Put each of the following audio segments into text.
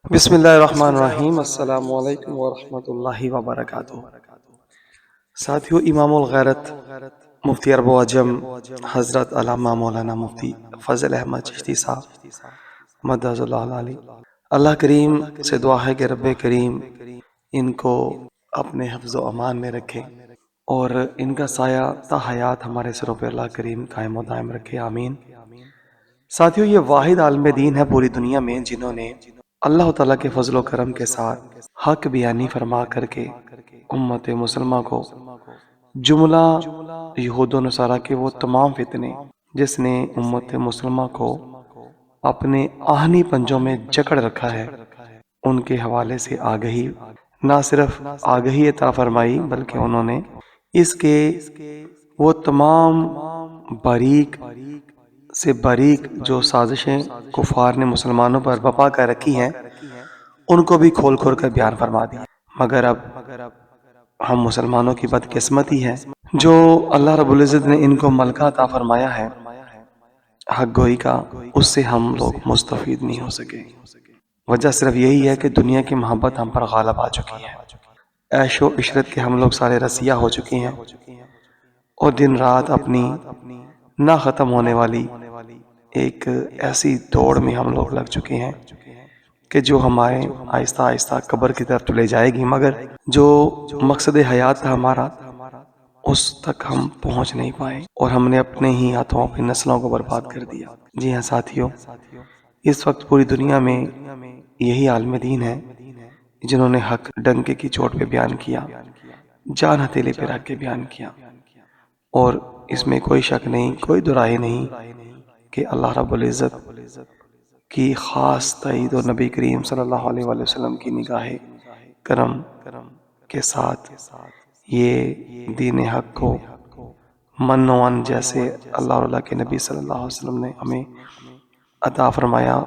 بسم اللہ الرحمن الرحیم، السلام علیکم ورحمۃ اللہ وبرکاتہ۔ ساتھیو، امام الغیرت مفتی عرب و عجم حضرت علامہ مولانا مفتی فضل احمد چشتی صاحب مدد اللہ علی، اللہ کریم سے دعا ہے کہ رب کریم ان کو اپنے حفظ و امان میں رکھے اور ان کا سایہ تا حیات ہمارے سروں پہ اللہ کریم قائم و دائم رکھے، آمین۔ ساتھیو، یہ واحد عالم دین ہے پوری دنیا میں جنہوں نے اللہ تعالیٰ کے فضل و کرم کے ساتھ حق بیانی فرما کر کے امت مسلمہ کو جملہ یہود و نصارہ کے وہ تمام فتنے جس نے امت مسلمہ کو اپنے آہنی پنجوں میں جکڑ رکھا ہے، ان کے حوالے سے آگہی، نہ صرف آگہی عطا فرمائی بلکہ انہوں نے اس کے وہ تمام باریک سے باریک جو سازشیں کفار نے مسلمانوں پر بپا کر رکھی ہیں ان کو بھی کھول کھول کر بیان فرما دیا۔ مگر اب ہم مسلمانوں کی بدقسمتی ہے جو اللہ رب العزت نے ان کو ملکہ عطا فرمایا ہے حق گوئی کا، اس سے ہم لوگ مستفید نہیں ہو سکے۔ وجہ صرف یہی ہے کہ دنیا کی محبت ہم پر غالب آ چکی ہے، عیش و عشرت کے ہم لوگ سارے رسیہ ہو چکے ہیں اور دن رات اپنی نہ ختم ہونے والی ایک ایسی دوڑ میں ہم لوگ لگ چکے ہیں کہ جو ہمارے آہستہ آہستہ قبر کی طرف لے جائے گی، مگر جو مقصد حیات تھا ہمارا اس تک ہم پہنچ نہیں پائے اور ہم نے اپنے ہی ہاتھوں اپنی نسلوں کو برباد کر دیا۔ جی ہاں ساتھیوں، اس وقت پوری دنیا میں یہی عالم دین ہے جنہوں نے حق ڈنکے کی چوٹ پہ بیان کیا، جان ہتھیلی پہ رکھ کے بیان کیا، اور اس میں کوئی شک نہیں، کوئی دراہے نہیں کہ اللہ رب العزت کی خاص تائید و نبی کریم صلی اللہ علیہ وآلہ وسلم کی نگاہ کرم کے ساتھ یہ دین حق کو من و عن جیسے اللہ کے نبی صلی اللہ علیہ وسلم نے ہمیں عطا فرمایا،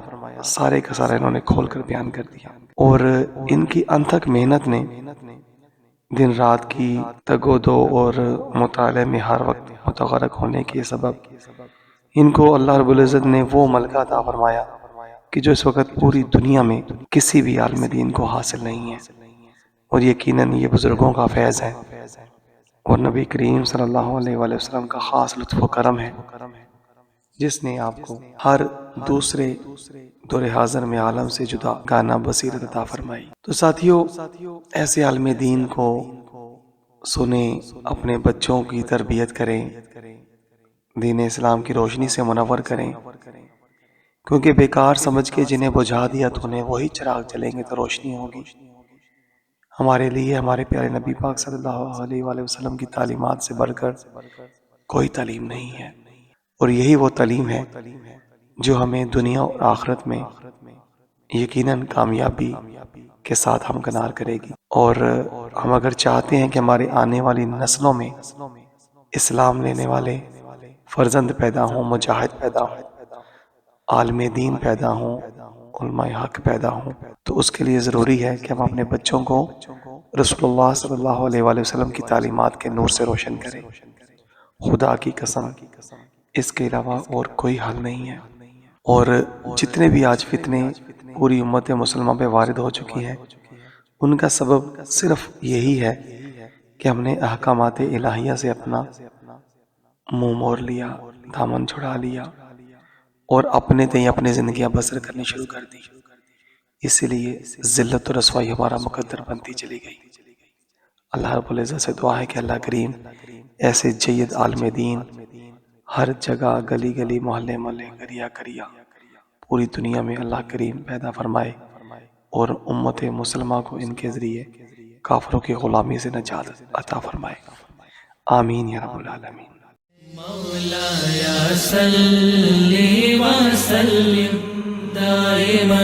سارے کا سارا انہوں نے کھول کر بیان کر دیا، اور ان کی انتھک محنت نے دن رات کی تگ و دو اور مطالعے میں ہر وقت متغرق ہونے کے سبب ان کو اللہ رب العزت نے وہ ملکہ عطا فرمایا کہ جو اس وقت پوری دنیا میں کسی بھی عالم دین کو حاصل نہیں ہے، اور یقیناً یہ بزرگوں کا فیض ہے اور نبی کریم صلی اللہ علیہ وآلہ وسلم کا خاص لطف و کرم ہے جس نے آپ کو ہر دوسرے دور حاضر میں عالم سے جدا گانا بصیرت عطا فرمائی۔ تو ساتھیوں، ایسے عالم دین کو سنیں، اپنے بچوں کی تربیت کریں، دین اسلام کی روشنی سے منور کریں، کیونکہ بیکار سمجھ کے جنہیں بجھا دیا تو انہیں وہی چراغ جلیں گے تو روشنی ہوگی۔ ہمارے لیے ہمارے پیارے نبی پاک صلی اللہ علیہ وآلہ وسلم کی تعلیمات سے بڑھ کر کوئی تعلیم نہیں ہے، اور یہی وہ تعلیم ہے جو ہمیں دنیا اور آخرت میں یقیناً کامیابی کے ساتھ ہمکنار کرے گی۔ اور ہم اگر چاہتے ہیں کہ ہمارے آنے والی نسلوں میں اسلام لینے والے فرزند پیدا ہوں، مجاہد پیدا ہوں، عالم دین پیدا ہوں، علماء حق پیدا ہوں، تو اس کے لیے ضروری ہے کہ ہم اپنے بچوں کو رسول اللہ صلی اللہ علیہ وآلہ وسلم کی تعلیمات کے نور سے روشن کریں۔ خدا کی قسم اس کے علاوہ اور کوئی حل نہیں ہے، اور جتنے بھی آج فتنے پوری امت مسلمہ پہ وارد ہو چکی ہیں ان کا سبب صرف یہی ہے کہ ہم نے احکامات الہیہ سے اپنا منہ موڑ لیا، دامن چھڑا لیا اور اپنے تئیں اپنی زندگیاں بسر کرنی شروع کر دی، اسی لیے ذلت و رسوائی ہمارا مقدر بنتی چلی گئی۔ اللہ رب العزت سے دعا ہے کہ اللہ کریم ایسے جید عالم دین ہر جگہ، گلی گلی، محلے محلے، کریا کریا، پوری دنیا میں اللہ کریم پیدا فرمائے اور امت مسلمہ کو ان کے ذریعے کافروں کی غلامی سے نجات عطا فرمائے، آمین یا رب العالمین۔ مولاي صل وسلم دائما